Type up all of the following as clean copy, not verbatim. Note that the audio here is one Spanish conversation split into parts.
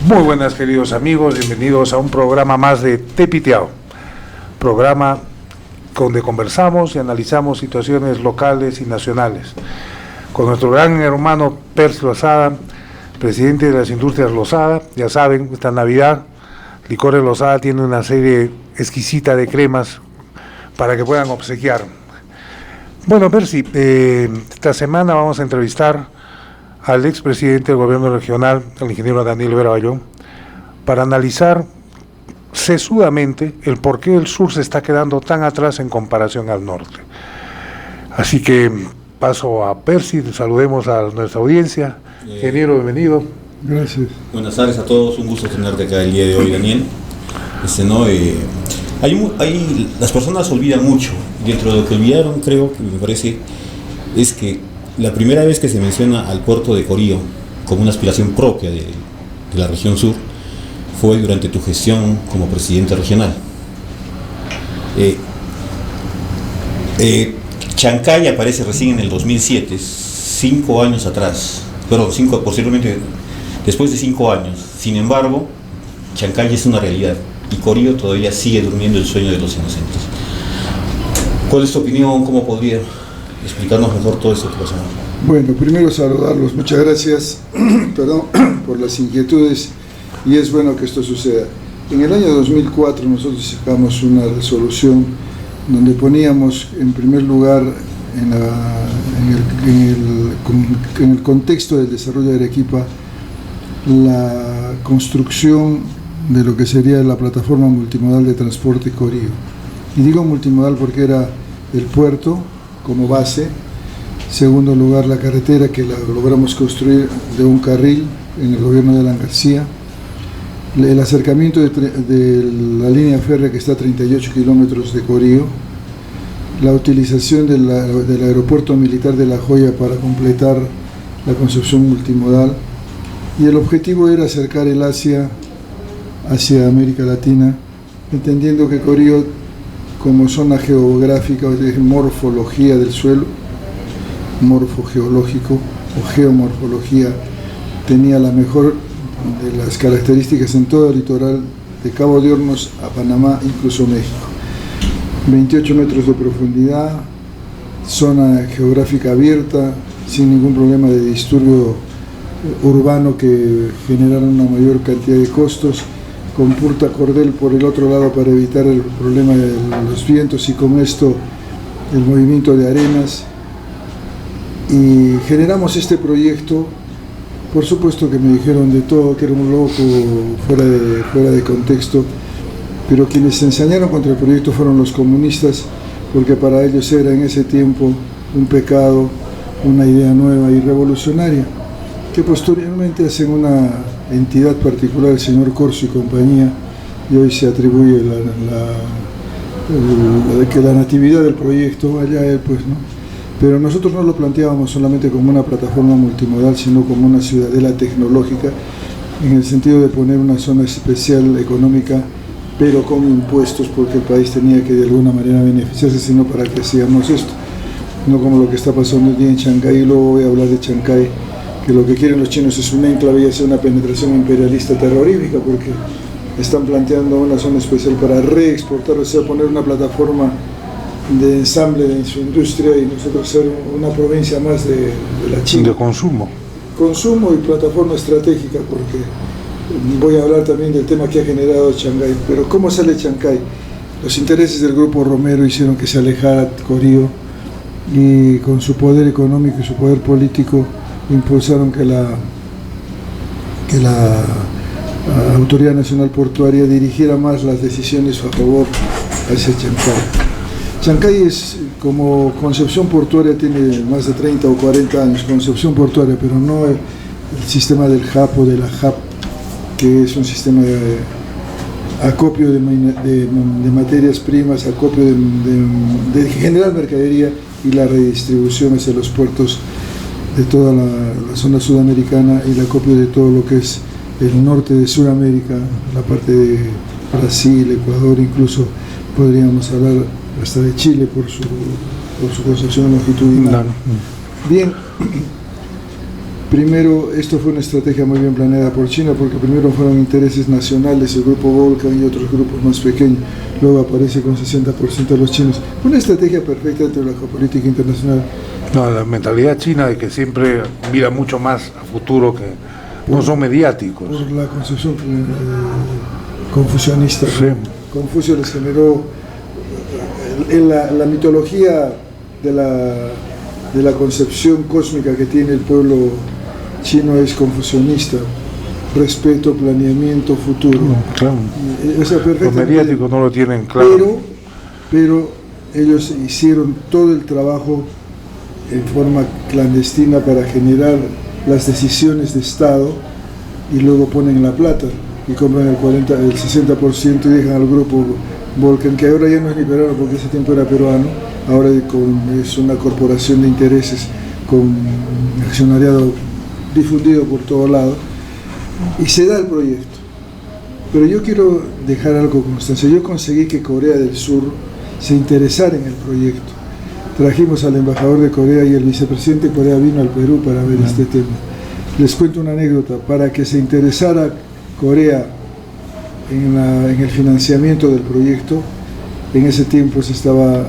Muy buenas, queridos amigos, bienvenidos a un programa más de Tepiteado, programa donde conversamos y analizamos situaciones locales y nacionales, con nuestro gran hermano Percy Lozada, presidente de las Industrias Lozada. Ya saben, esta Navidad, Licores Lozada tiene una serie exquisita de cremas para que puedan obsequiar. Bueno, Percy, esta semana vamos a entrevistar al expresidente del gobierno regional, el ingeniero Daniel Vera Bayón, para analizar sesudamente el por qué el sur se está quedando tan atrás en comparación al norte. Así que paso a Percy, saludemos a nuestra audiencia. Ingeniero, bienvenido. Gracias. Buenas tardes a todos, un gusto tenerte acá el día de hoy, Daniel. Las personas olvidan mucho. Dentro de lo que olvidaron, creo que me parece, es que la primera vez que se menciona al puerto de Corío como una aspiración propia de la región sur fue durante tu gestión como presidente regional. Chancay aparece recién en el 2007, 5 años atrás, posiblemente después de 5 años. Sin embargo, Chancay es una realidad y Corío todavía sigue durmiendo el sueño de los inocentes. ¿Cuál es tu opinión? ¿Cómo podría explicarnos mejor todo esto que pasó? Bueno, primero saludarlos, muchas gracias por las inquietudes, y es bueno que esto suceda. En el año 2004 nosotros sacamos una resolución donde poníamos en primer lugar en el contexto del desarrollo de Arequipa la construcción de lo que sería la plataforma multimodal de transporte Corío. Y digo multimodal porque era el puerto como base, segundo lugar la carretera que la logramos construir de un carril en el gobierno de Alan García, el acercamiento de la línea férrea que está a 38 kilómetros de Corío, la utilización del aeropuerto militar de La Joya para completar la construcción multimodal, y el objetivo era acercar el Asia hacia América Latina, entendiendo que Corío, como zona geográfica, morfología del suelo, morfogeológico o geomorfología, tenía la mejor de las características en todo el litoral de Cabo de Hornos a Panamá, incluso México. 28 metros de profundidad, zona geográfica abierta, sin ningún problema de disturbio urbano que generara una mayor cantidad de costos, con punta cordel por el otro lado para evitar el problema de los vientos y con esto el movimiento de arenas. Y generamos este proyecto. Por supuesto que me dijeron de todo, que era un loco, fuera de contexto, pero quienes se ensañaron contra el proyecto fueron los comunistas, porque para ellos era en ese tiempo un pecado, una idea nueva y revolucionaria, que posteriormente hacen una entidad particular, el señor Corso y compañía, y hoy se atribuye que la natividad del proyecto, allá él pues, ¿no? Pero nosotros no lo planteábamos solamente como una plataforma multimodal, sino como una ciudadela tecnológica, en el sentido de poner una zona especial económica, pero con impuestos, porque el país tenía que de alguna manera beneficiarse, sino para que hacíamos esto, no como lo que está pasando hoy día en Chancay. Y luego voy a hablar de Chancay, que lo que quieren los chinos es un enclave y hacer una penetración imperialista terrorífica, porque están planteando una zona especial para reexportar, o sea, poner una plataforma de ensamble de su industria y nosotros ser una provincia más de la China. De consumo. Consumo y plataforma estratégica, porque voy a hablar también del tema que ha generado Chancay. Pero ¿cómo sale Chancay? Los intereses del grupo Romero hicieron que se alejara Corío, y con su poder económico y su poder político impulsaron que la Autoridad Nacional Portuaria dirigiera más las decisiones a favor hacia Chancay. Chancay es, como concepción portuaria, tiene más de 30 o 40 años, concepción portuaria, pero no el sistema del JAP o de la JAP, que es un sistema de acopio de materias primas, acopio de generar mercadería y la redistribución hacia los puertos de toda la zona sudamericana, y el acopio de todo lo que es el norte de Sudamérica, la parte de Brasil, Ecuador, incluso podríamos hablar hasta de Chile por su por su concepción longitudinal. Bien, primero, esto fue una estrategia muy bien planeada por China, porque primero fueron intereses nacionales, el grupo Volcan y otros grupos más pequeños, luego aparece con 60% de los chinos. Una estrategia perfecta dentro de la geopolítica internacional. No, la mentalidad china de que siempre mira mucho más a futuro, que no son mediáticos. Por la concepción confucianista. Sí. Confucio les generó en la mitología de la concepción cósmica que tiene el pueblo chino, es confucionista: respeto, planeamiento, futuro. Claro. Esa Los mediáticos no lo tienen claro. Pero ellos hicieron todo el trabajo en forma clandestina para generar las decisiones de Estado, y luego ponen la plata y compran el 60% y dejan al grupo Volcan, que ahora ya no es ni peruano porque ese tiempo era peruano, ahora es una corporación de intereses con accionariado difundido por todo lado, y se da el proyecto. Pero yo quiero dejar algo constancia. Yo conseguí que Corea del Sur se interesara en el proyecto. Trajimos al embajador de Corea, y el vicepresidente de Corea vino al Perú para ver este tema. Les cuento una anécdota. Para que se interesara Corea en el financiamiento del proyecto, en ese tiempo se estaba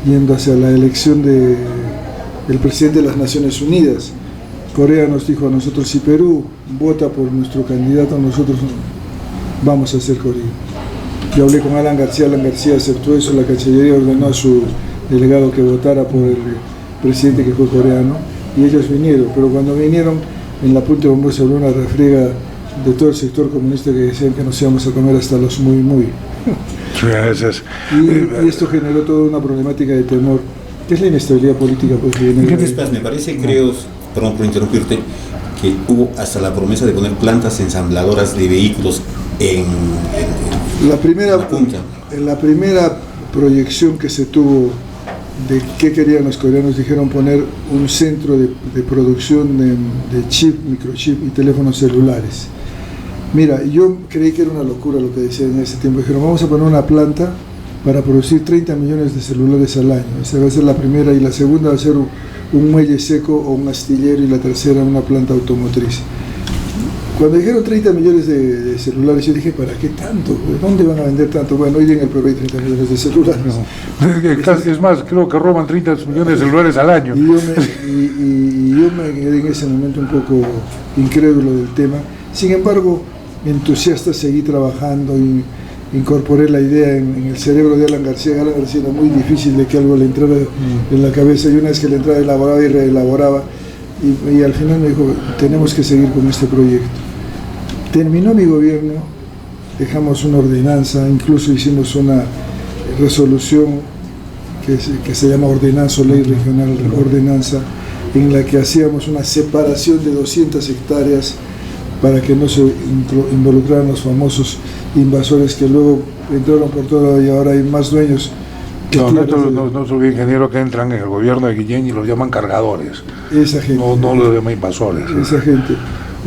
yendo hacia la elección del presidente de las Naciones Unidas. Corea nos dijo a nosotros: si Perú vota por nuestro candidato, nosotros vamos a hacer Corea. Yo hablé con Alan García aceptó eso, la Cancillería ordenó a su delegado que votara por el presidente, que fue coreano, y ellos vinieron. Pero cuando vinieron, en la punta de Bombó se abrió una refriega de todo el sector comunista que decían que nos íbamos a comer hasta los muy. Y esto generó toda una problemática de temor, que es la inestabilidad política. Pues, me parece, creo, perdón por interrumpirte, que hubo hasta la promesa de poner plantas ensambladoras de vehículos en la punta. En la primera proyección que se tuvo de qué querían los coreanos, dijeron poner un centro de producción de microchip y teléfonos celulares. Mira, yo creí que era una locura lo que decían en ese tiempo. Dijeron: vamos a poner una planta para producir 30 millones de celulares al año. Esa va a ser la primera, y la segunda va a ser un muelle seco o un astillero, y la tercera una planta automotriz. Cuando dijeron 30 millones de celulares, yo dije: ¿para qué tanto? ¿Dónde van a vender tanto? Bueno, hoy en el Perú hay 30 millones de celulares. No. Es más, creo que roban 30 millones de celulares al año. Y yo me quedé en ese momento un poco incrédulo del tema. Sin embargo, entusiasta, seguí trabajando y incorporé la idea en el cerebro de Alan García. Alan García era muy difícil de que algo le entrara en la cabeza, y una vez que le entraba, elaboraba y reelaboraba. Y al final me dijo: tenemos que seguir con este proyecto. Terminó mi gobierno, dejamos una ordenanza, incluso hicimos una resolución que se llama ordenanza o ley regional ordenanza, en la que hacíamos una separación de 200 hectáreas para que no se involucraran los famosos invasores que luego entraron por todo, y ahora hay más dueños. No soy ingeniero, que entran en el gobierno de Guillén y los llaman cargadores. Esa gente. No los llaman invasores. Esa gente.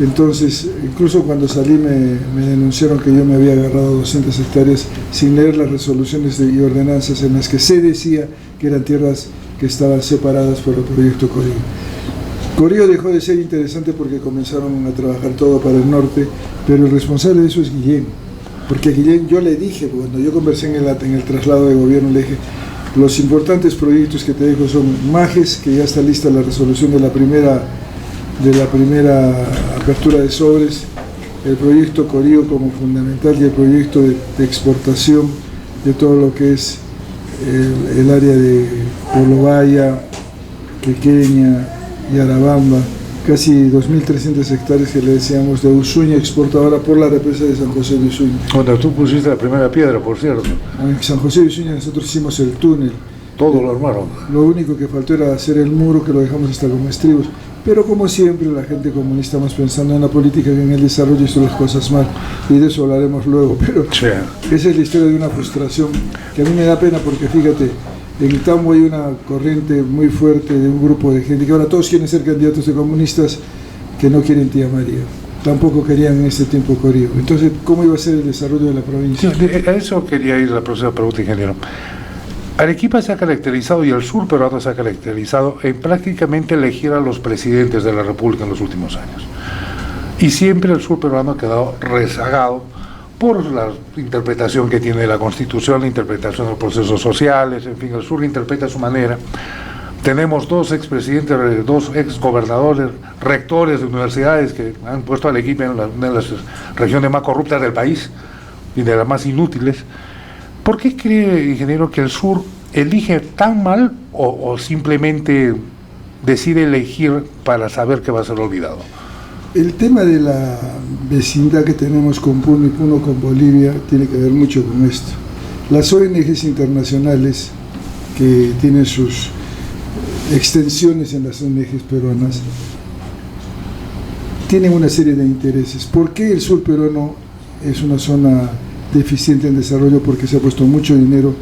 Entonces, incluso cuando salí me denunciaron que yo me había agarrado 200 hectáreas sin leer las resoluciones y ordenanzas en las que se decía que eran tierras que estaban separadas por el proyecto Corío. Corío dejó de ser interesante porque comenzaron a trabajar todo para el norte, pero el responsable de eso es Guillén. Porque a Guillén yo le dije, cuando yo conversé en el traslado de gobierno, le dije: los importantes proyectos que te dejo son Majes, que ya está lista la resolución de la primera apertura de sobres, el proyecto Corío como fundamental, y el proyecto de exportación de todo lo que es el área de Polobaya, Pequeña y Arabamba, casi 2.300 hectáreas que le decíamos de Usuña, exportadora por la represa de San José de Usuña. Cuando tú pusiste la primera piedra, por cierto. En San José de Usuña nosotros hicimos el túnel. Todo lo armaron. Lo único que faltó era hacer el muro, que lo dejamos hasta con estribos. Pero como siempre, la gente comunista más pensando en la política que en el desarrollo, hizo las cosas mal. Y de eso hablaremos luego. Pero sí, esa es la historia de una frustración que a mí me da pena, porque fíjate, en Tambo hay una corriente muy fuerte de un grupo de gente que ahora todos quieren ser candidatos de comunistas, que no quieren Tía María. Tampoco querían en ese tiempo Corío. Entonces, ¿cómo iba a ser el desarrollo de la provincia? Sí, a eso quería ir la próxima pregunta, ingeniero. Arequipa se ha caracterizado, y el sur peruano se ha caracterizado, en prácticamente elegir a los presidentes de la República en los últimos años. Y siempre el sur peruano ha quedado rezagado por la interpretación que tiene la Constitución, la interpretación de los procesos sociales, en fin, el sur interpreta a su manera. Tenemos dos expresidentes, dos exgobernadores, rectores de universidades que han puesto a Arequipa en una de las regiones más corruptas del país y de las más inútiles. ¿Por qué cree, ingeniero, que el sur elige tan mal o simplemente decide elegir para saber que va a ser olvidado? El tema de la vecindad que tenemos con Puno y Puno con Bolivia tiene que ver mucho con esto. Las ONGs internacionales, que tienen sus extensiones en las ONGs peruanas, tienen una serie de intereses. ¿Por qué el sur peruano es una zona deficiente en desarrollo? Porque se ha puesto mucho dinero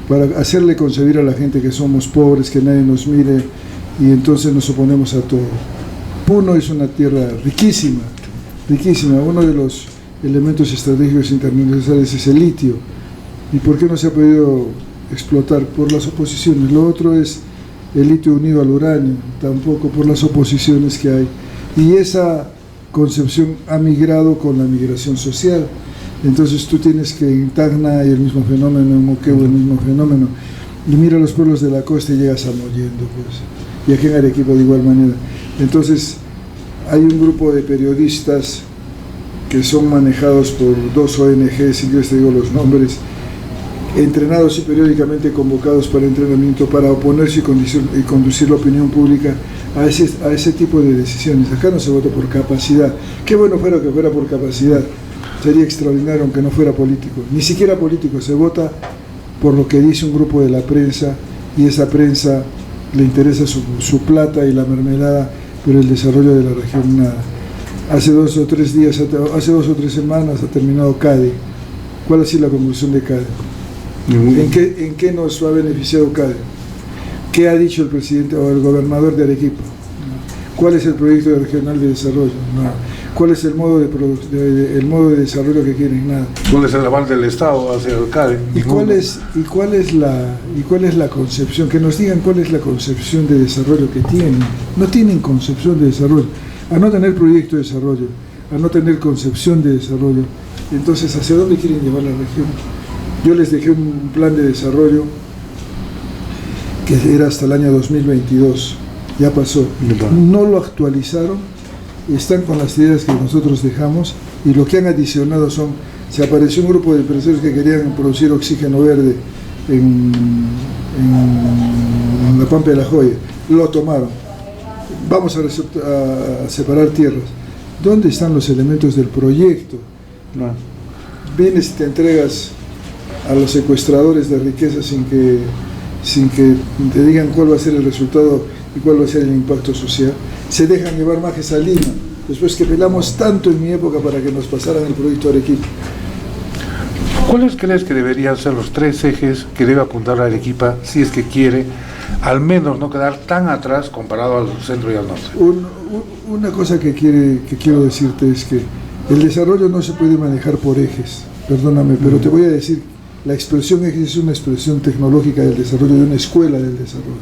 para hacerle concebir a la gente que somos pobres, que nadie nos mire, y entonces nos oponemos a todo. Puno es una tierra riquísima, riquísima. Uno de los elementos estratégicos internacionales es el litio. ¿Y por qué no se ha podido explotar? Por las oposiciones. Lo otro es el litio unido al uranio, tampoco, por las oposiciones que hay. Y esa concepción ha migrado con la migración social. Entonces tú tienes que en Tacna hay el mismo fenómeno, en Moquegua el mismo fenómeno. Y mira los pueblos de la costa y llegas a Mollendo, pues. Y aquí en Arequipa de igual manera. Entonces hay un grupo de periodistas que son manejados por dos ONGs, si quieres te digo los nombres, entrenados y periódicamente convocados para entrenamiento, para oponerse y conducir la opinión pública a ese tipo de decisiones. Acá no se vota por capacidad. Qué bueno fuera que fuera por capacidad. Sería extraordinario aunque no fuera político. Ni siquiera político. Se vota por lo que dice un grupo de la prensa, y esa prensa le interesa su plata y la mermelada, pero el desarrollo de la región nada. Hace 2 o 3 días, hace 2 o 3 semanas ha terminado CADE. ¿Cuál ha sido la conclusión de CADE? ¿En qué nos ha beneficiado CADE? ¿Qué ha dicho el presidente o el gobernador de Arequipa? ¿Cuál es el proyecto regional de desarrollo? No. ¿Cuál es el modo de desarrollo que quieren? Nada. ¿Cuál es el aval del Estado hacia el CADE? ¿Y cuál es la concepción? Que nos digan cuál es la concepción de desarrollo que tienen. No tienen concepción de desarrollo. A no tener proyecto de desarrollo, a no tener concepción de desarrollo, entonces ¿hacia dónde quieren llevar la región? Yo les dejé un plan de desarrollo que era hasta el año 2022, ya pasó. No lo actualizaron, están con las ideas que nosotros dejamos, y lo que han adicionado se apareció un grupo de empresarios que querían producir oxígeno verde en la Pampa de la Joya, lo tomaron. Vamos a separar tierras. ¿Dónde están los elementos del proyecto? No. Vienes y te entregas a los secuestradores de riqueza sin que te digan cuál va a ser el resultado y cuál va a ser el impacto social. Se dejan llevar majes a Lima, después que pelamos tanto en mi época para que nos pasaran el proyecto Arequipa. ¿Cuáles crees que deberían ser los 3 ejes que debe apuntar a Arequipa si es que quiere al menos no quedar tan atrás comparado al centro y al norte? Una cosa que quiero decirte es que el desarrollo no se puede manejar por ejes, perdóname, pero te voy a decir, la expresión ejes es una expresión tecnológica del desarrollo, de una escuela del desarrollo.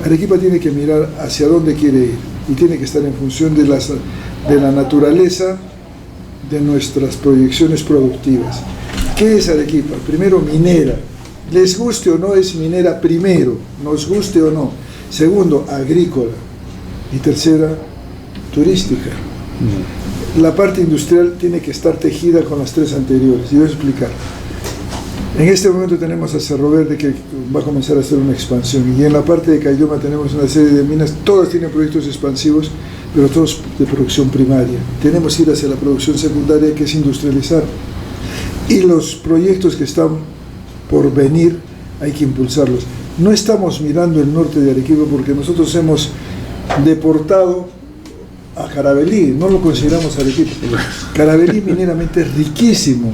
Arequipa tiene que mirar hacia dónde quiere ir y tiene que estar en función de la naturaleza de nuestras proyecciones productivas. ¿Qué es Arequipa? Primero, minera. Les guste o no, es minera primero, nos guste o no. Segundo, agrícola. Y tercera, turística. La parte industrial tiene que estar tejida con las 3 anteriores. Y voy a explicar. En este momento tenemos a Cerro Verde, que va a comenzar a hacer una expansión, y en la parte de Caylloma tenemos una serie de minas, todas tienen proyectos expansivos, pero todos de producción primaria. Tenemos que ir hacia la producción secundaria, que es industrializar. Y los proyectos que están por venir hay que impulsarlos. No estamos mirando el norte de Arequipa porque nosotros hemos deportado a Caravelí, no lo consideramos Arequipa. Caravelí mineramente es riquísimo,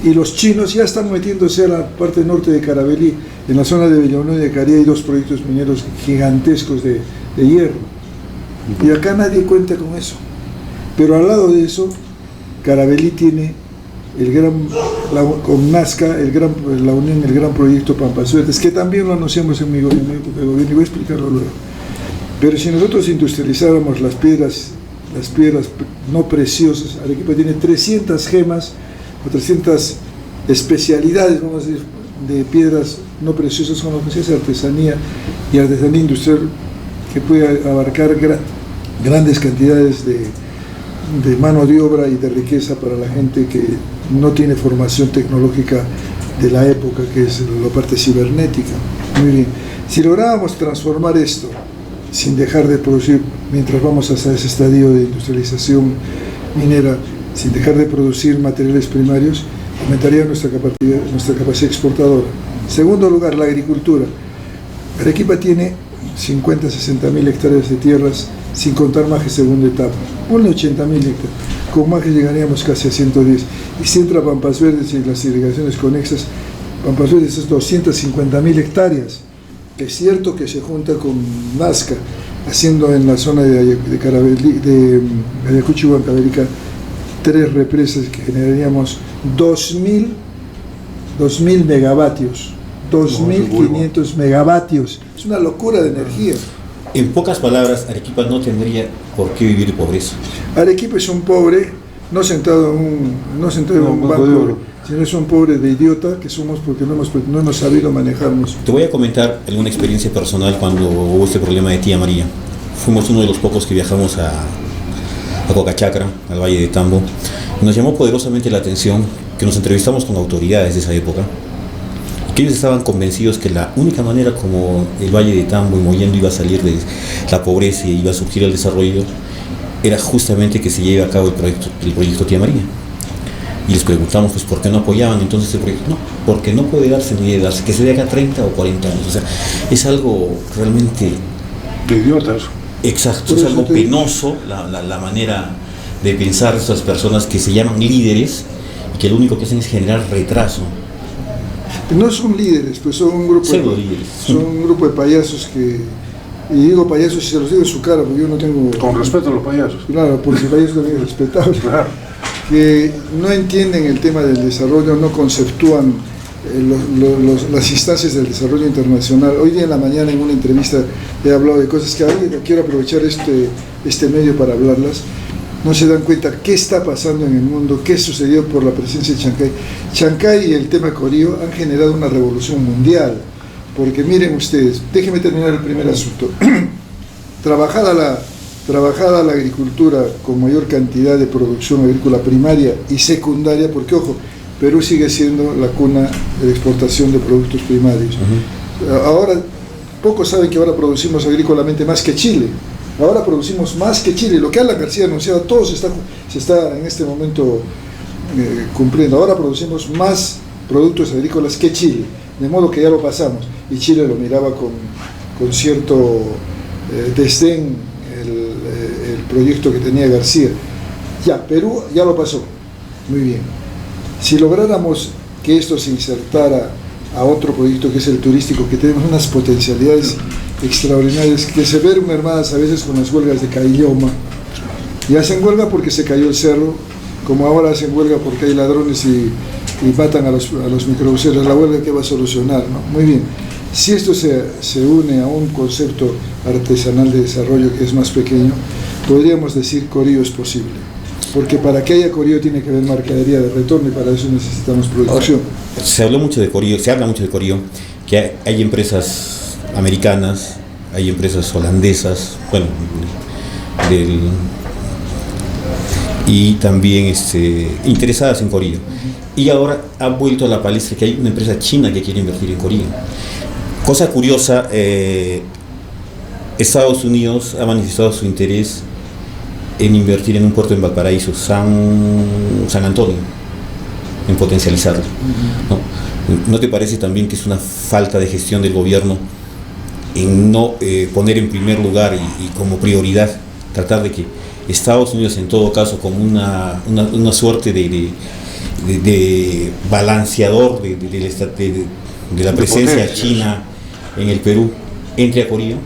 y los chinos ya están metiéndose a la parte norte de Caravelí. En la zona de Villanueva y de Cari hay 2 proyectos mineros gigantescos de hierro, y acá nadie cuenta con eso. Pero al lado de eso, Caravelí tiene con Nazca, la unión, el gran proyecto Pampas Verdes, que también lo anunciamos en mi gobierno, y voy a explicarlo luego. Pero si nosotros industrializáramos las piedras no preciosas, Arequipa tiene 300 gemas o 300 especialidades, vamos a decir, de piedras no preciosas, con lo que se hace artesanía y artesanía industrial, que puede abarcar grandes cantidades de mano de obra y de riqueza para la gente que no tiene formación tecnológica de la época, que es la parte cibernética. Muy bien, si lográbamos transformar esto sin dejar de producir, mientras vamos hasta ese estadio de industrialización minera, sin dejar de producir materiales primarios, aumentaría nuestra capacidad exportadora. En segundo lugar, la agricultura. Arequipa tiene 50, 60 mil hectáreas de tierras, sin contar Maje segunda etapa. Ponle 80 mil hectáreas. Con Maje llegaríamos casi a 110. Y si entra Pampas Verdes y las irrigaciones conexas, Pampas Verdes es 250 mil hectáreas. Es cierto que se junta con Nazca, haciendo en la zona de Ayacucho y Huancavelica 3 represas que generaríamos 2.000 megavatios, 2.500 megavatios. Es una locura de energía. En pocas palabras, Arequipa no tendría por qué vivir de pobreza. Arequipa es un pobre, no sentado en un banco, sino es un pobre de idiota que somos porque no hemos sabido manejarnos. Te voy a comentar alguna experiencia personal cuando hubo este problema de Tía María. Fuimos uno de los pocos que viajamos a Cocachacra, al Valle de Tambo. Nos llamó poderosamente la atención que nos entrevistamos con autoridades de esa época, que ellos estaban convencidos que la única manera como el Valle de Tambo y Mollendo iba a salir de la pobreza y iba a surgir el desarrollo era justamente que se lleve a cabo el proyecto Tía María. Y les preguntamos, pues, ¿por qué no apoyaban entonces el proyecto? No, porque no puede darse ni de darse, que se dé acá 30 o 40 años. O sea, es algo realmente... de idiotas. Exacto, es algo penoso la manera de pensar de estas personas que se llaman líderes y que lo único que hacen es generar retraso. No son líderes, pues son un grupo de payasos que... Y digo payasos y se los digo en su cara, porque yo no tengo... Con respeto a los payasos. Claro, porque el payaso también es respetable. Claro. Que no entienden el tema del desarrollo, no conceptúan las instancias del desarrollo internacional. Hoy día en la mañana en una entrevista he hablado de cosas que quiero aprovechar este medio para hablarlas. No se dan cuenta qué está pasando en el mundo, qué sucedió por la presencia de Chancay. Chancay y el tema Corío han generado una revolución mundial, porque miren ustedes, déjenme terminar el primer asunto. Trabajada la agricultura con mayor cantidad de producción agrícola primaria y secundaria, porque ojo, Perú sigue siendo la cuna de la exportación de productos primarios. Ahora, pocos saben que ahora producimos agrícolamente más que Chile. Ahora producimos más que Chile. Lo que Alan García anunciaba, todo se está en este momento cumpliendo. Ahora producimos más productos agrícolas que Chile, de modo que ya lo pasamos. Y Chile lo miraba con cierto desdén el proyecto que tenía García. Ya, Perú ya lo pasó. Muy bien. Si lográramos que esto se insertara a otro proyecto que es el turístico, que tenemos unas potencialidades extraordinarias, que se ven mermadas a veces con las huelgas de Caylloma, y hacen huelga porque se cayó el cerro, como ahora hacen huelga porque hay ladrones y matan a los microbuseros. La huelga que va a solucionar, ¿no? Muy bien. Si esto se une a un concepto artesanal de desarrollo que es más pequeño, podríamos decir Corío es posible. Porque para que haya Corío tiene que haber mercadería de retorno y para eso necesitamos producción. Ahora, se habla mucho de Corío, que hay empresas americanas, hay empresas holandesas, bueno, y también interesadas en Corío. Y ahora ha vuelto a la palestra que hay una empresa china que quiere invertir en Corío. Cosa curiosa, Estados Unidos ha manifestado su interés en invertir en un puerto en Valparaíso, San Antonio, en potencializarlo, ¿no? ¿No te parece también que es una falta de gestión del gobierno en no poner en primer lugar y como prioridad tratar de que Estados Unidos, en todo caso, como una suerte de balanceador de la presencia china en el Perú, entre a Corío?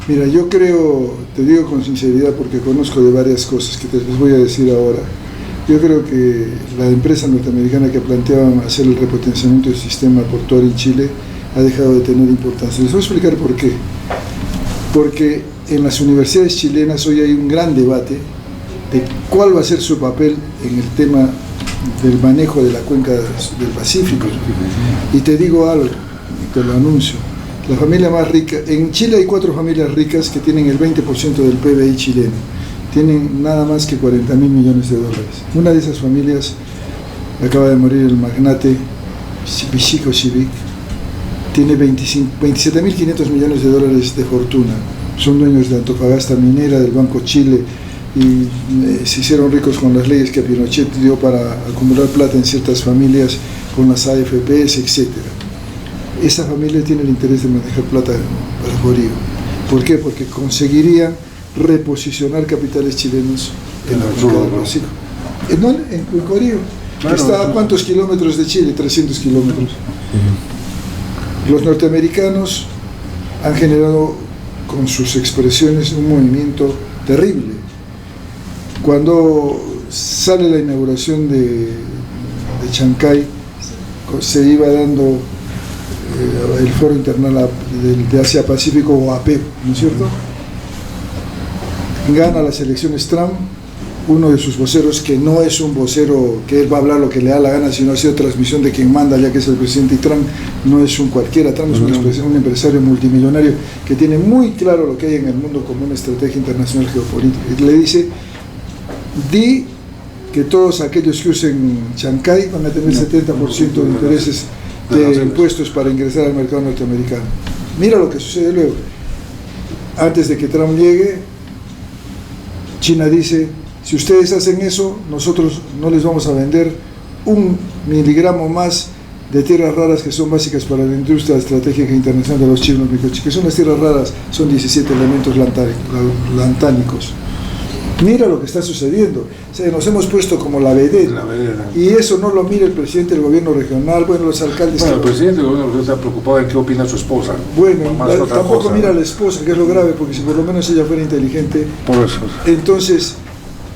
Mira, yo creo, te digo con sinceridad porque conozco de varias cosas que te les voy a decir ahora. Yo creo que la empresa norteamericana que planteaba hacer el repotenciamiento del sistema portuario en Chile ha dejado de tener importancia. Les voy a explicar por qué. Porque en las universidades chilenas hoy hay un gran debate de cuál va a ser su papel en el tema del manejo de la cuenca del Pacífico. Y te digo algo, y te lo anuncio. La familia más rica, en Chile hay 4 familias ricas que tienen el 20% del PBI chileno. Tienen nada más que 40.000 millones de dólares. Una de esas familias, acaba de morir el magnate Pichico Civic, tiene 27.500 millones de dólares de fortuna. Son dueños de Antofagasta Minera, del Banco Chile, y se hicieron ricos con las leyes que Pinochet dio para acumular plata en ciertas familias, con las AFPs, etc. Esa familia tiene el interés de manejar plata para Corío. ¿Por qué? Porque conseguirían reposicionar capitales chilenos en la cuenca del Pacífico. No, en Corío. Claro, ¿está a cuántos kilómetros de Chile? 300 kilómetros. Los norteamericanos han generado con sus expresiones un movimiento terrible. Cuando sale la inauguración de Chancay, se iba dando el Foro Internacional de Asia-Pacífico, o APEP, ¿no es cierto? Gana las elecciones Trump, uno de sus voceros, que no es un vocero que él va a hablar lo que le da la gana, sino ha sido transmisión de quien manda, ya que es el presidente, y Trump no es un cualquiera. Trump es un empresario multimillonario que tiene muy claro lo que hay en el mundo como una estrategia internacional geopolítica. Y le dice, di que todos aquellos que usen Chancay van a tener 70% de intereses de impuestos para ingresar al mercado norteamericano. Mira lo que sucede luego. Antes de que Trump llegue, China dice, si ustedes hacen eso, nosotros no les vamos a vender 1 miligramo más de tierras raras que son básicas para la industria estratégica internacional de los chinos. Que son las tierras raras, son 17 elementos lantánicos. Mira lo que está sucediendo. O sea, nos hemos puesto como la vedette. Y eso no lo mira el presidente del gobierno regional, bueno, los alcaldes. Bueno, el presidente del gobierno está preocupado en qué opina su esposa. Bueno, tampoco mira a la esposa, que es lo grave, porque si por lo menos ella fuera inteligente. Por eso. Entonces,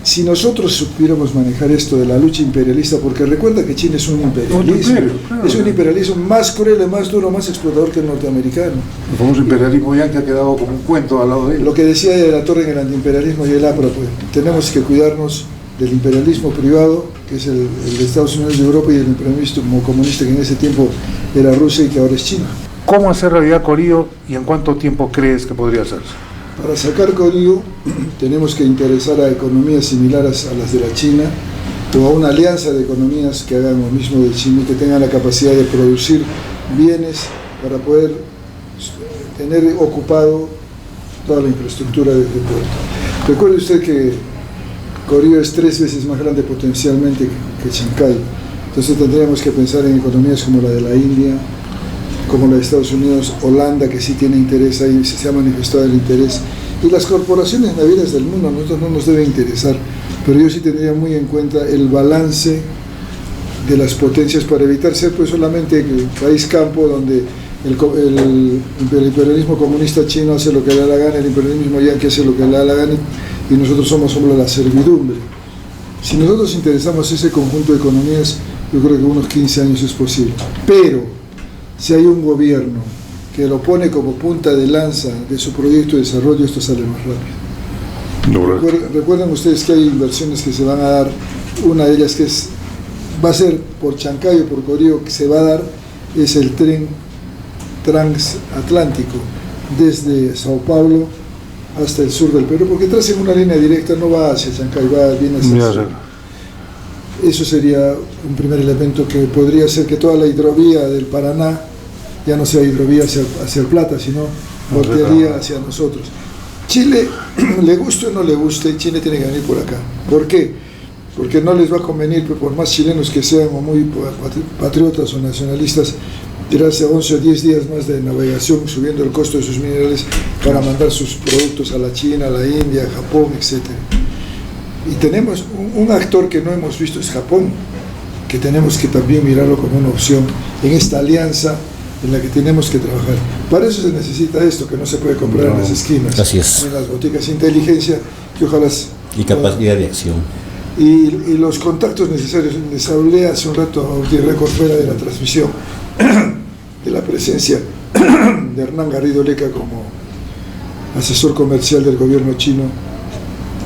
si nosotros supiéramos manejar esto de la lucha imperialista, porque recuerda que China es un imperialismo, es un imperialismo más cruel, más duro, más explotador que el norteamericano. El famoso imperialismo ya que ha quedado como un cuento al lado de él. Lo que decía de la Torre en el antiimperialismo y el APRA, pues tenemos que cuidarnos del imperialismo privado, que es el de Estados Unidos de Europa, y el imperialismo comunista, que en ese tiempo era Rusia y que ahora es China. ¿Cómo hacer realidad Corío y en cuánto tiempo crees que podría hacerse? Para sacar Corío tenemos que interesar a economías similares a las de la China, o a una alianza de economías que hagan lo mismo de China y que tengan la capacidad de producir bienes para poder tener ocupado toda la infraestructura del puerto. Recuerde usted que Corío es 3 veces más grande potencialmente que Chancay, entonces tendríamos que pensar en economías como la de la India, como la de Estados Unidos, Holanda, que sí tiene interés ahí, se ha manifestado el interés, y las corporaciones navieras del mundo. A nosotros no nos debe interesar, pero yo sí tendría muy en cuenta el balance de las potencias para evitar ser pues solamente el país campo donde el imperialismo comunista chino hace lo que le da la gana, el imperialismo yanqui hace lo que le da la gana, y nosotros somos solo la servidumbre. Si nosotros interesamos ese conjunto de economías, yo creo que unos 15 años es posible, pero si hay un gobierno que lo pone como punta de lanza de su proyecto de desarrollo, esto sale más rápido. Recuerden ustedes que hay inversiones que se van a dar, una de ellas va a ser por Chancay o por Corío, que se va a dar, es el tren transatlántico desde Sao Paulo hasta el sur del Perú, porque tracen una línea directa, no va hacia Chancay, viene hacia el sur. Eso sería un primer elemento que podría ser que toda la hidrovía del Paraná ya no sea hidrovía hacia el Plata, sino voltearía hacia nosotros. Chile, le guste o no le guste, Chile tiene que venir por acá. ¿Por qué? Porque no les va a convenir, por más chilenos que sean o muy patriotas o nacionalistas, tirarse a 11 o 10 días más de navegación subiendo el costo de sus minerales para mandar sus productos a la China, a la India, a Japón, etc. Y tenemos un actor que no hemos visto, es Japón, que tenemos que también mirarlo como una opción en esta alianza en la que tenemos que trabajar. Para eso se necesita esto, que no se puede comprar en las esquinas, así es, en las boticas, inteligencia, que ojalá... y capacidad de acción. y los contactos necesarios. Les hablé hace un rato a Urtireco fuera de la transmisión de la presencia de Hernán Garrido Leca como asesor comercial del gobierno chino,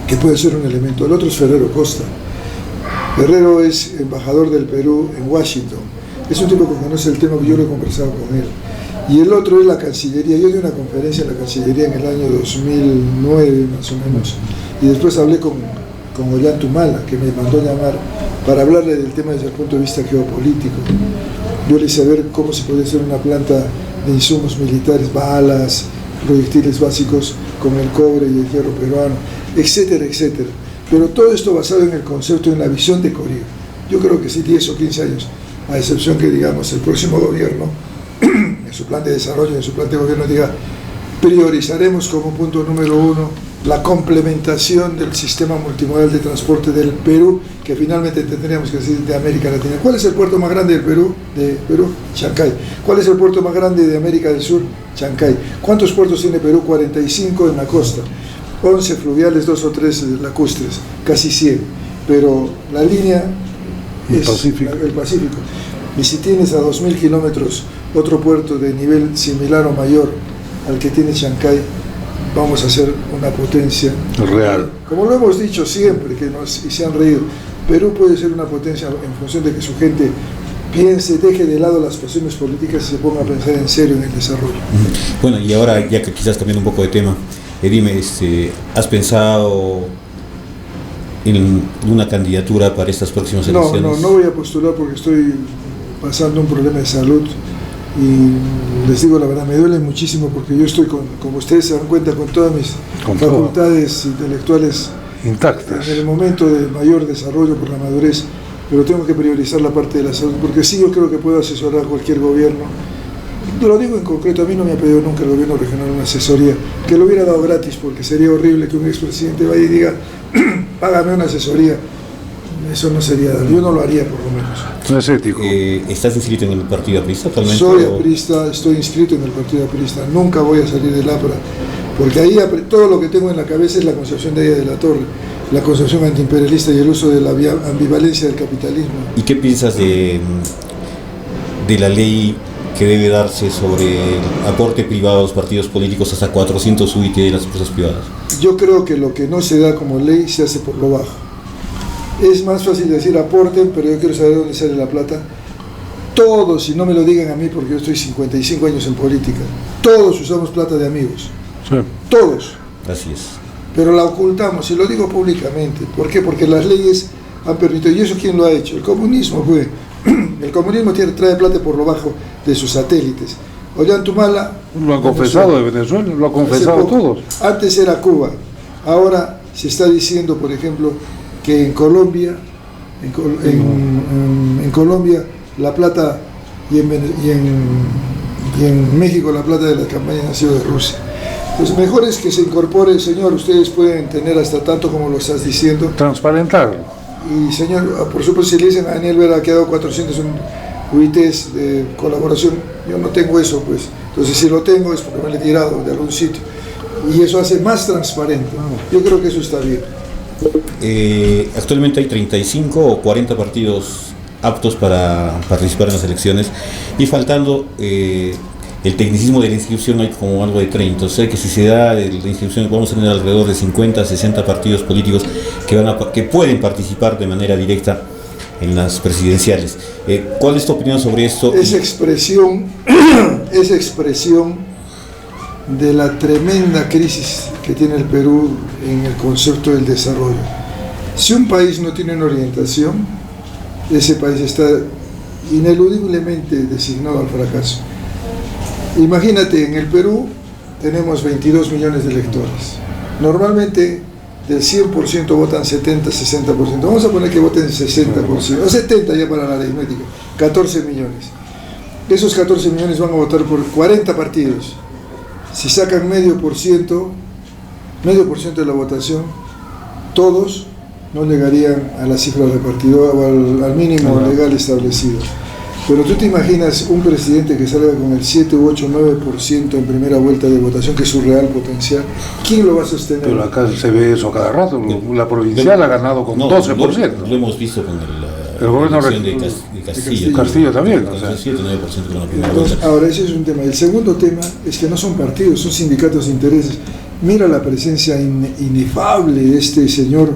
que puede ser un elemento. El otro es Ferrero Costa. Ferrero es embajador del Perú en Washington. Es un tipo que conoce el tema, que yo lo he conversado con él. Y el otro es la Cancillería. Yo di una conferencia en la Cancillería en el año 2009, más o menos, y después hablé con Ollantumala, que me mandó llamar para hablarle del tema desde el punto de vista geopolítico. Yo le hice ver cómo se podía hacer una planta de insumos militares, balas, proyectiles básicos con el cobre y el hierro peruano, etcétera, etcétera. Pero todo esto basado en el concepto, en la visión de Corio. Yo creo que sí, 10 o 15 años, a excepción que, digamos, el próximo gobierno, en su plan de desarrollo, en su plan de gobierno, diga, priorizaremos como punto número 1 la complementación del sistema multimodal de transporte del Perú, que finalmente tendríamos que decir de América Latina. ¿Cuál es el puerto más grande del Perú? Chancay. ¿Cuál es el puerto más grande de América del Sur? Chancay. ¿Cuántos puertos tiene Perú? 45 en la costa, 11 fluviales, 2 o 3 lacustres, casi 100. Pero la línea es el Pacífico. Y si tienes a 2.000 kilómetros otro puerto de nivel similar o mayor al que tiene Chancay, vamos a ser una potencia real. Como lo hemos dicho siempre, y se han reído, Perú puede ser una potencia en función de que su gente piense, deje de lado las pasiones políticas y se ponga a pensar en serio en el desarrollo. Bueno, y ahora, ya que quizás cambiando un poco de tema, dime, ¿has pensado en una candidatura para estas próximas elecciones? No voy a postular porque estoy pasando un problema de salud. Y les digo la verdad, me duele muchísimo porque yo estoy, como ustedes se dan cuenta, con todas mis facultades intelectuales intactas, en el momento de mayor desarrollo por la madurez, pero tengo que priorizar la parte de la salud, porque sí, yo creo que puedo asesorar a cualquier gobierno. Lo digo en concreto, a mí no me ha pedido nunca el gobierno regional una asesoría, que lo hubiera dado gratis, porque sería horrible que un expresidente vaya y diga, págame una asesoría. Eso no sería, yo no lo haría por lo menos. No es ético. ¿Estás inscrito en el partido aprista actualmente? Soy aprista, estoy inscrito en el partido aprista, nunca voy a salir del APRA, porque ahí todo lo que tengo en la cabeza es la concepción de ella de la Torre, la concepción antiimperialista y el uso de la ambivalencia del capitalismo. ¿Y qué piensas de la ley que debe darse sobre aporte privado a los partidos políticos hasta 400 UIT de las empresas privadas? Yo creo que lo que no se da como ley se hace por lo bajo. Es más fácil decir aporten, pero yo quiero saber dónde sale la plata. Todos, y no me lo digan a mí porque yo estoy 55 años en política, todos usamos plata de amigos. Sí. Todos. Así es. Pero la ocultamos, y lo digo públicamente. ¿Por qué? Porque las leyes han permitido, y eso ¿quién lo ha hecho? El comunismo fue. El comunismo trae plata por lo bajo de sus satélites. Ollantumala. Lo han confesado de Venezuela, lo han confesado todos. Antes era Cuba, ahora se está diciendo, por ejemplo, que en Colombia, en Colombia la plata y en México la plata de las campañas ha sido de Rusia. Pues mejor es que se incorpore, señor, ustedes pueden tener hasta tanto como lo estás diciendo. Transparentarlo. Y señor, por supuesto, si le dicen a Daniel Vera que ha dado 400 UITs de colaboración, yo no tengo eso, pues. Entonces si lo tengo es porque me lo he tirado de algún sitio. Y eso hace más transparente. Yo creo que eso está bien. Actualmente hay 35 o 40 partidos aptos para participar en las elecciones y faltando el tecnicismo de la inscripción hay como algo de 30, o sea que si se da la inscripción vamos a tener alrededor de 50 a 60 partidos políticos que pueden participar de manera directa en las presidenciales. ¿Cuál es tu opinión sobre esto? Esa expresión de la tremenda crisis que tiene el Perú en el concepto del desarrollo. Si un país no tiene una orientación, ese país está ineludiblemente designado al fracaso. Imagínate, en el Perú tenemos 22 millones de electores. Normalmente del 100% votan 70-60%. Vamos a poner que voten 60%, o 70 ya para la aritmética, 14 millones. Esos 14 millones van a votar por 40 partidos. Si sacan medio por ciento de la votación, todos no llegarían a la cifra repartida o al mínimo legal establecido. Pero tú te imaginas un presidente que salga con el 7, 8, 9% en primera vuelta de votación, que es su real potencial, ¿quién lo va a sostener? Pero acá se ve eso cada rato. La provincial ha ganado con 12%. Lo hemos visto con el gobierno de Castillo. Castillo también. O sea, 7, 9% con la primera Entonces, vuelta. ahora ese es un tema. El segundo tema es que no son partidos, son sindicatos de intereses. Mira la presencia inefable de este señor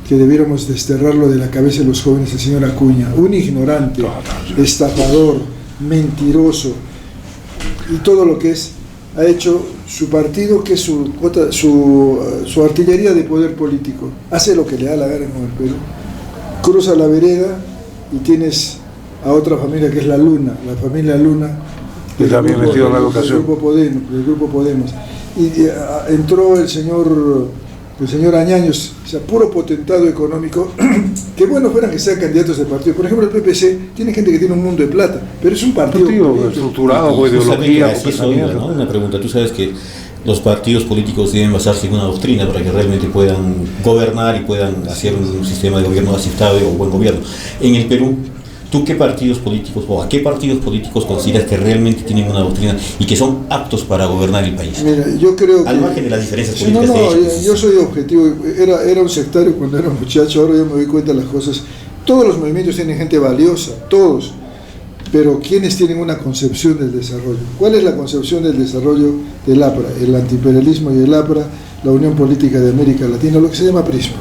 que debiéramos desterrarlo de la cabeza de los jóvenes, el señor Acuña, un ignorante, estafador, mentiroso, y todo lo que es, ha hecho su partido, que es su artillería de poder político, hace lo que le da la gana con el Perú, cruza la vereda y tienes a otra familia que es la familia Luna, que también metido en la educación, del grupo Podemos, y entró el señor Añaños, o sea, puro potentado económico, que bueno fueran que sean candidatos de partido. Por ejemplo, el PPC tiene gente que tiene un mundo de plata, pero es un partido estructurado con ideología, con pensamiento. ¿No? Una pregunta, tú sabes que los partidos políticos deben basarse en una doctrina para que realmente puedan gobernar y puedan hacer un sistema de gobierno aceptable o buen gobierno. En el Perú, ¿tú qué partidos políticos o a qué partidos políticos consideras que realmente tienen una doctrina y que son aptos para gobernar el país? Mira, yo creo que... Al margen de las diferencias políticas. Yo soy objetivo. Era un sectario cuando era muchacho, ahora ya me doy cuenta de las cosas. Todos los movimientos tienen gente valiosa, todos. Pero ¿quiénes tienen una concepción del desarrollo? ¿Cuál es la concepción del desarrollo del APRA? El antiimperialismo y el APRA, la Unión Política de América Latina, lo que se llama PRISMA.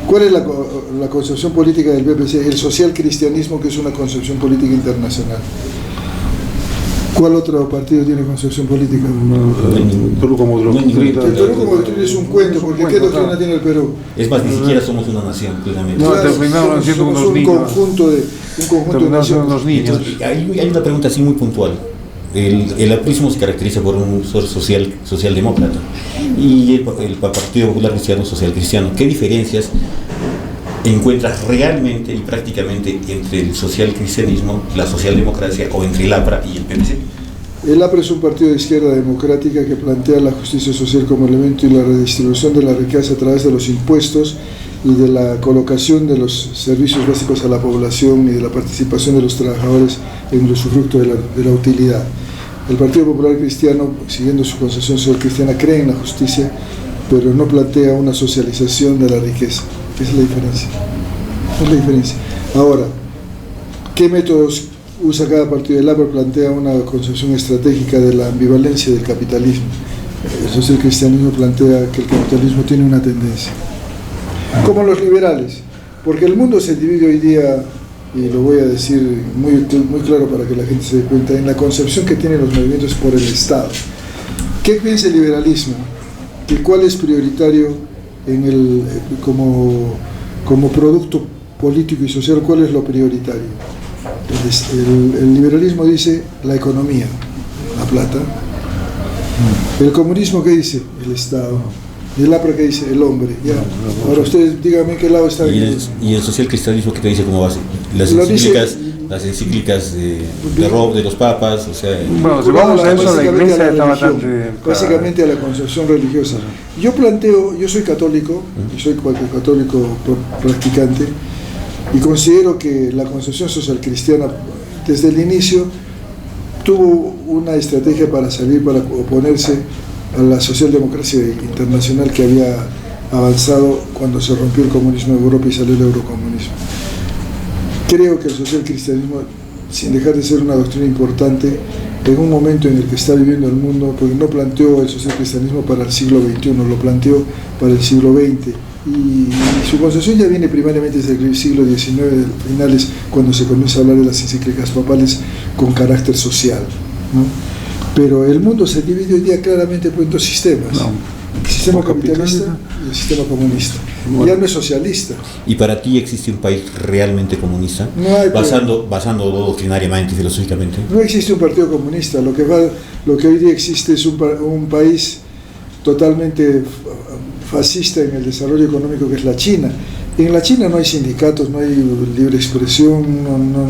¿Cuál es la concepción política del PPC? El social cristianismo, que es una concepción política internacional. ¿Cuál otro partido tiene concepción política? El Perú como doctrina. El Perú como doctrina es un cuento, porque ¿qué doctrina tiene el Perú? Es más, ni siquiera somos una nación, plenamente. No, terminaron siendo unos niños. Un conjunto de naciones. Entonces, hay una pregunta así muy puntual. El aprismo se caracteriza por un socialdemócrata y el Partido Popular Cristiano social cristiano. ¿Qué diferencias encuentras realmente y prácticamente entre el social cristianismo, la socialdemocracia, o entre el APRA y el PPC? El APRA es un partido de izquierda democrática que plantea la justicia social como elemento y la redistribución de la riqueza a través de los impuestos y de la colocación de los servicios básicos a la población y de la participación de los trabajadores en el usufructo de la utilidad. El Partido Popular Cristiano, siguiendo su concepción social cristiana, cree en la justicia, pero no plantea una socialización de la riqueza. Esa es la diferencia. Es la diferencia. Ahora, ¿qué métodos usa cada partido? El APRA plantea una concepción estratégica de la ambivalencia del capitalismo. El social cristianismo plantea que el capitalismo tiene una tendencia. Como los liberales, porque el mundo se divide hoy día, y lo voy a decir muy claro para que la gente se dé cuenta, en la concepción que tienen los movimientos por el Estado. ¿Qué piensa el liberalismo? ¿Y cuál es prioritario como producto político y social? ¿Cuál es lo prioritario? El liberalismo dice la economía, la plata. El comunismo, ¿qué dice? El Estado. ¿Y el APRA qué dice? El hombre. Ya. Ahora ustedes díganme qué lado está. ¿Y el social cristianismo qué te dice como base? Las encíclicas de los papas, o sea... Bueno, si vamos a eso, la iglesia está bastante... Básicamente a la concepción religiosa. Yo soy católico, y soy católico practicante, y considero que la concepción social cristiana, desde el inicio, tuvo una estrategia para oponerse a la socialdemocracia internacional que había avanzado cuando se rompió el comunismo en Europa y salió el eurocomunismo. Creo que el socialcristianismo, sin dejar de ser una doctrina importante, en un momento en el que está viviendo el mundo, porque no planteó el socialcristianismo para el siglo XXI, lo planteó para el siglo XX, y su concepción ya viene primariamente desde el siglo XIX, finales, cuando se comienza a hablar de las encíclicas papales con carácter social, ¿no? Pero el mundo se divide hoy día claramente por dos sistemas, el sistema capitalista y el sistema comunista. Ya no es socialista. ¿Y para ti existe un país realmente comunista? No hay, basando doctrinariamente y filosóficamente. No existe un partido comunista. Lo que hoy día existe es un país totalmente fascista en el desarrollo económico, que es la China. En la China no hay sindicatos, no hay libre expresión,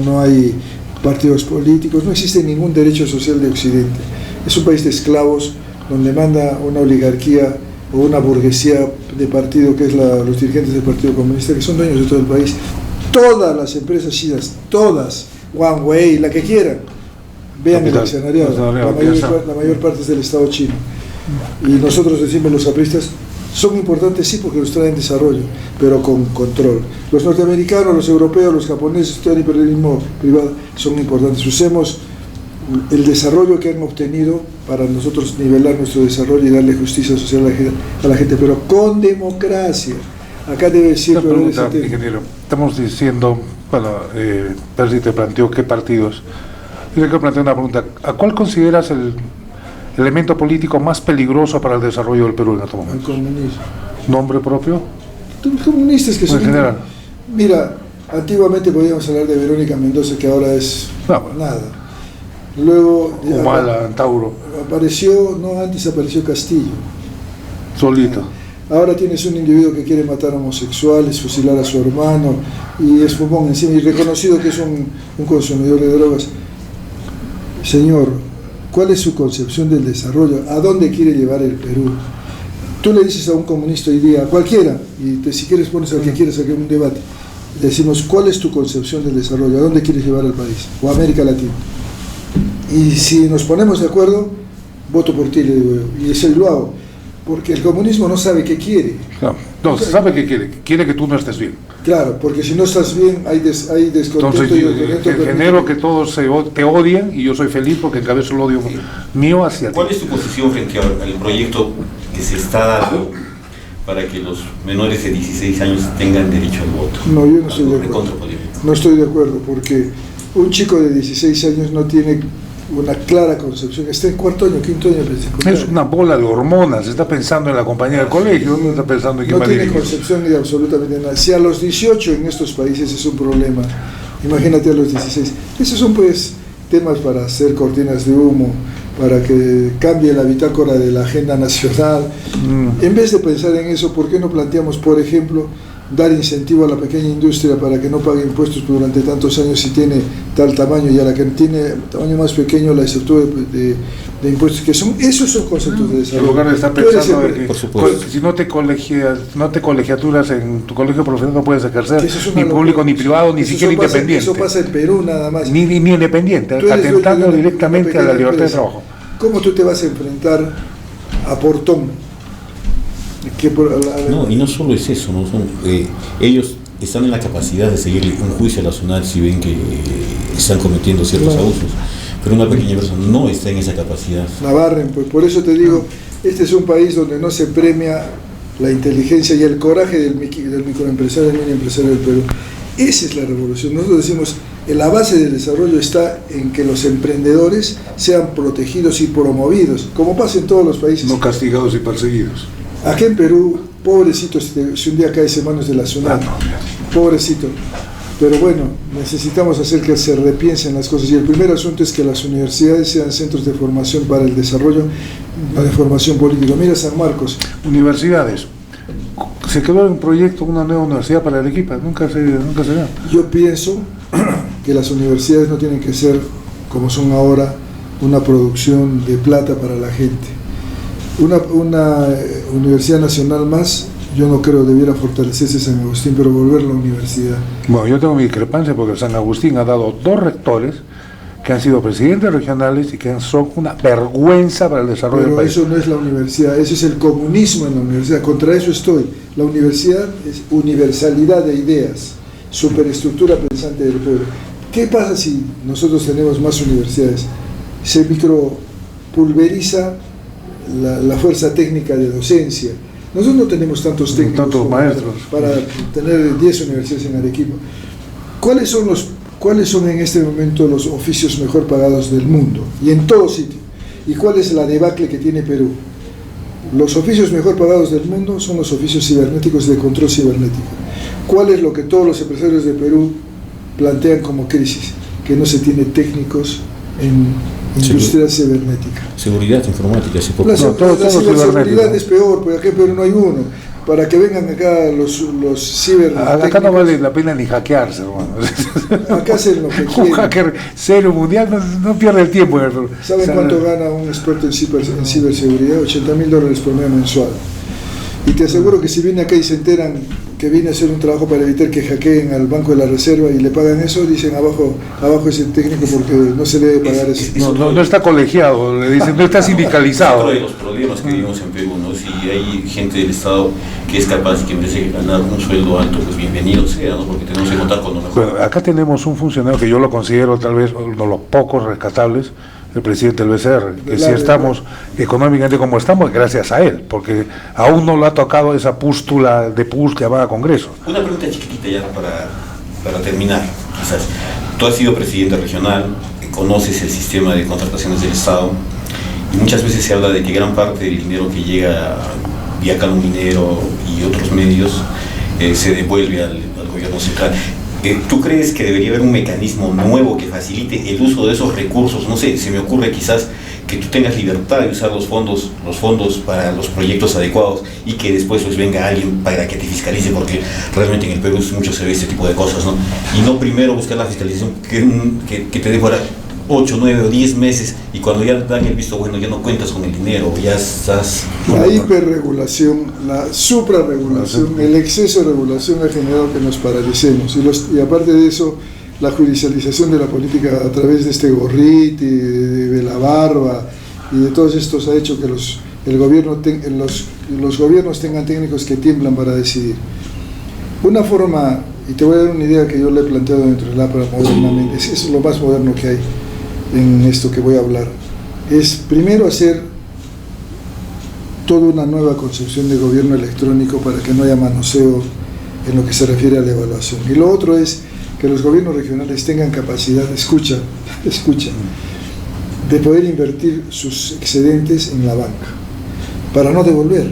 no hay partidos políticos, no existe ningún derecho social de Occidente. Es un país de esclavos donde manda una oligarquía o una burguesía de partido, que es los dirigentes del Partido Comunista, que son dueños de todo el país. Todas las empresas chinas, todas Huawei, la que quieran. Vean el accionariado, la mayor parte es del Estado chino. Y nosotros decimos, los apristas, son importantes sí porque nos traen desarrollo, pero con control. Los norteamericanos, los europeos, los japoneses, todo el imperialismo privado son importantes. Usemos el desarrollo que han obtenido para nosotros nivelar nuestro desarrollo y darle justicia social a la gente, pero con democracia. Acá debe decir... Ingeniero, estamos diciendo, bueno, Percy te planteó qué partidos. Yo que plantear una pregunta, ¿a cuál consideras el elemento político más peligroso para el desarrollo del Perú en estos momentos? El comunismo. ¿Nombre propio? Los comunistas que son... En general. Mira, antiguamente podíamos hablar de Verónica Mendoza, que ahora es nada. Luego... Humala, Antauro. Antes apareció Castillo. Solito. Ahora tienes un individuo que quiere matar a homosexuales, fusilar a su hermano, y es fumón encima, y reconocido que es un consumidor de drogas. Señor, ¿cuál es su concepción del desarrollo? ¿A dónde quiere llevar el Perú? Tú le dices a un comunista hoy día, a cualquiera, y si quieres pones al que quieras aquí en un debate, le decimos, ¿cuál es tu concepción del desarrollo? ¿A dónde quieres llevar al país? O a América Latina. Y si nos ponemos de acuerdo, voto por ti, le digo yo, y eso lo hago, porque el comunismo no sabe qué quiere. No, sabe qué quiere que tú no estés bien. Claro, porque si no estás bien hay descontento. Entonces, genero que todos te odien y yo soy feliz porque encabezo el odio mío hacia ti. ¿Cuál es tu posición frente al proyecto que se está dando para que los menores de 16 años tengan derecho al voto? No, yo no estoy de acuerdo. No estoy de acuerdo, porque un chico de 16 años no tiene una clara concepción, está en cuarto año, quinto año de secundaria. Es una bola de hormonas, está pensando en la compañía del colegio, no está pensando en quién va a dirigir. No tiene concepción ni de absolutamente nada. Si a los 18 en estos países es un problema, imagínate a los 16. Esos son pues temas para hacer cortinas de humo, para que cambie la bitácora de la agenda nacional. En vez de pensar en eso, ¿por qué no planteamos, por ejemplo, dar incentivo a la pequeña industria para que no pague impuestos durante tantos años si tiene tal tamaño, y a la que tiene tamaño más pequeño la exceptúa de impuestos, que son, esos son conceptos de desarrollo. En lugar de estar pensando que si no te colegiaturas en tu colegio profesional no puedes ejercer ni público, ni privado, ni siquiera independiente. Eso pasa en Perú nada más. Ni independiente, atentando directamente a la libertad de trabajo. ¿Cómo tú te vas a enfrentar a Portón? No, y no solo es eso, ¿no? Ellos están en la capacidad de seguir un juicio nacional si ven que están cometiendo ciertos abusos, pero una pequeña persona no está en esa capacidad. La barren, pues por eso te digo, este es un país donde no se premia la inteligencia y el coraje del microempresario, del mini empresario del Perú. Esa es la revolución. Nosotros decimos, la base del desarrollo está en que los emprendedores sean protegidos y promovidos, como pasa en todos los países. No castigados y perseguidos. Aquí en Perú, pobrecito, si un día caes en manos de la SUNAT, pobrecito. Pero bueno, necesitamos hacer que se repiensen las cosas. Y el primer asunto es que las universidades sean centros de formación para el desarrollo, de formación política. Mira San Marcos. Universidades. Se quedó en un proyecto una nueva universidad para Arequipa, nunca se da. Yo pienso que las universidades no tienen que ser, como son ahora, una producción de plata para la gente. Una universidad nacional más, yo no creo debiera fortalecerse San Agustín, pero volverla a universidad. Bueno, yo tengo mi discrepancia porque San Agustín ha dado 2 rectores que han sido presidentes regionales y que son una vergüenza para el desarrollo del país. Pero eso no es la universidad, eso es el comunismo en la universidad, contra eso estoy. La universidad es universalidad de ideas, superestructura pensante del pueblo. ¿Qué pasa si nosotros tenemos más universidades? Se micropulveriza la fuerza técnica de docencia. Nosotros no tenemos tantos técnicos, tantos maestros para tener 10 universidades en Arequipa. ¿Cuáles son en este momento los oficios mejor pagados del mundo y en todo sitio? ¿Y cuál es la debacle que tiene Perú? Los oficios mejor pagados del mundo son los oficios cibernéticos de control cibernético. ¿Cuál es lo que todos los empresarios de Perú plantean como crisis? Que no se tiene técnicos en industria cibernética. Seguridad informática. La ciberseguridad es peor, porque aquí en Perú no hay uno. Para que vengan acá los ciber. Acá no vale la pena ni hackearse, hermano. Acá hacen lo que quieren. Un hacker serio mundial no pierde el tiempo. ¿Saben cuánto gana un experto en ciberseguridad? $80,000 por mes mensual. Y te aseguro que si viene acá y se enteran que viene a hacer un trabajo para evitar que hackeen al Banco de la Reserva y le pagan eso, dicen abajo ese técnico porque no se le debe pagar eso. No está colegiado, le dicen, no está sindicalizado. Otro de los problemas que vivimos en Perú, ¿no? Si hay gente del Estado que es capaz, que en vez de ganar un sueldo alto, pues bienvenido sea, ¿no? Porque tenemos que contar con lo mejor. Bueno, acá tenemos un funcionario que yo lo considero tal vez uno de los pocos rescatables, el presidente del BCR, que si estamos económicamente como estamos, gracias a él, porque aún no le ha tocado esa pústula de PUS llamada Congreso. Una pregunta chiquitita ya para terminar, quizás. Tú has sido presidente regional, conoces el sistema de contrataciones del Estado, y muchas veces se habla de que gran parte del dinero que llega vía canon minero y otros medios se devuelve al gobierno central. ¿Tú crees que debería haber un mecanismo nuevo que facilite el uso de esos recursos? No sé, se me ocurre quizás que tú tengas libertad de usar los fondos para los proyectos adecuados y que después pues venga alguien para que te fiscalice, porque realmente en el Perú mucho se ve este tipo de cosas, ¿no? Y no primero buscar la fiscalización que te dé fuera 8, 9 o 10 meses y cuando ya dan el visto bueno ya no cuentas con el dinero, ya estás... La hiperregulación, la suprarregulación, el exceso de regulación ha generado que nos paralicemos y aparte de eso la judicialización de la política a través de este gorriti, de la barba y de todos estos ha hecho que los gobiernos tengan técnicos que tiemblan para decidir. Una forma, y te voy a dar una idea que yo le he planteado dentro del APRA modernamente, es lo más moderno que hay en esto que voy a hablar, es primero hacer toda una nueva concepción de gobierno electrónico para que no haya manoseo en lo que se refiere a la evaluación. Y lo otro es que los gobiernos regionales tengan capacidad, escucha, de poder invertir sus excedentes en la banca, para no devolver.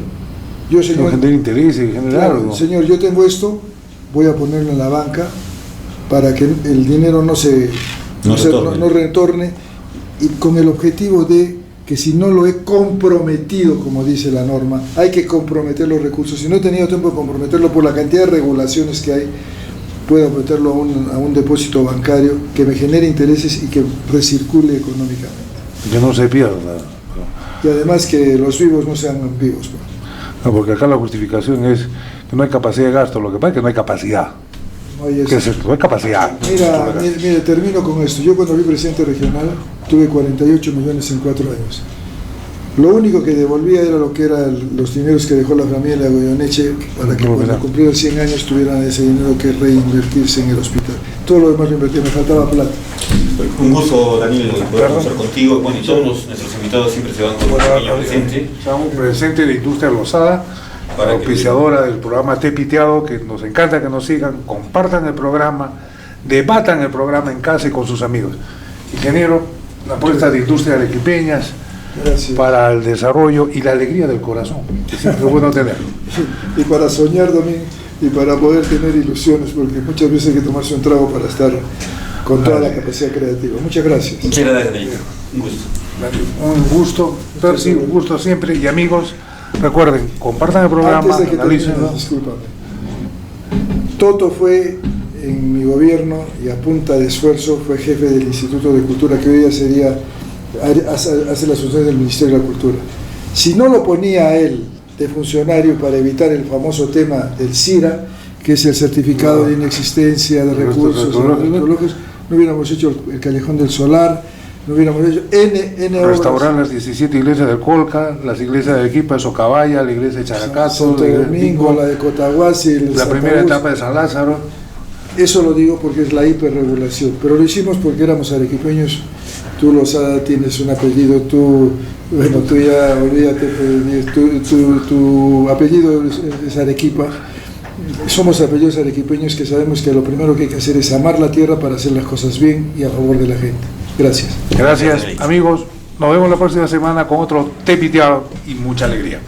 Yo, señor, no generar interés en general. Claro, ¿no? Señor, yo tengo esto, voy a ponerlo en la banca para que el dinero no retorne, y con el objetivo de que si no lo he comprometido, como dice la norma, hay que comprometer los recursos. Si no he tenido tiempo de comprometerlo por la cantidad de regulaciones que hay, puedo meterlo a un depósito bancario que me genere intereses y que recircule económicamente. Que no se pierda. Y además que los vivos no sean vivos. No, porque acá la justificación es que no hay capacidad de gasto, lo que pasa es que no hay capacidad. ¿Qué es esto? No hay capacidad. Mira, termino con esto. Yo cuando fui presidente regional tuve 48 millones en 4 años. Lo único que devolvía era lo que eran los dineros que dejó la familia de Goyeneche para que cuando cumplieran 100 años tuvieran ese dinero que reinvertirse en el hospital. Todo lo demás lo invertía, me faltaba plata. Un gusto, Daniel, poder conversar contigo. Bueno, y todos nuestros invitados siempre se van con un pequeño presente. Un presente de Industria Lozada, auspiciadora del programa Té Piteado, que nos encanta que nos sigan, compartan el programa, debatan el programa en casa y con sus amigos. Ingeniero, la apuesta de Industria Arequipeñas. Gracias. Para el desarrollo y la alegría del corazón, que siempre es bueno tenerlo. Y para soñar también, y para poder tener ilusiones, porque muchas veces hay que tomarse un trago para estar con toda la capacidad creativa. Muchas gracias. Muchas gracias, un gusto. Un gusto, Percy, un gusto siempre. Y amigos, recuerden, compartan el programa, analícenlo. Discúlpame. Toto fue en mi gobierno y a punta de esfuerzo fue jefe del Instituto de Cultura, que hoy día hace las funciones del Ministerio de la Cultura. Si no lo ponía a él de funcionario para evitar el famoso tema del CIRA, que es el certificado de inexistencia de recursos ecológicos, no hubiéramos hecho el Callejón del Solar, no hubiéramos hecho N restaurar las 17 iglesias del Colca, las iglesias de Arequipa, de Socabaya, la iglesia de Characato, Santo Domingo, la de Cotahuasi, la primera etapa de San Lázaro. Eso lo digo porque es la hiperregulación, pero lo hicimos porque éramos arequipeños. Tú, Lozada, tienes un apellido, tú ya olvídate, tu apellido es Arequipa. Somos apellidos arequipeños que sabemos que lo primero que hay que hacer es amar la tierra para hacer las cosas bien y a favor de la gente. Gracias. Gracias, amigos. Nos vemos la próxima semana con otro Té Piteado y mucha alegría.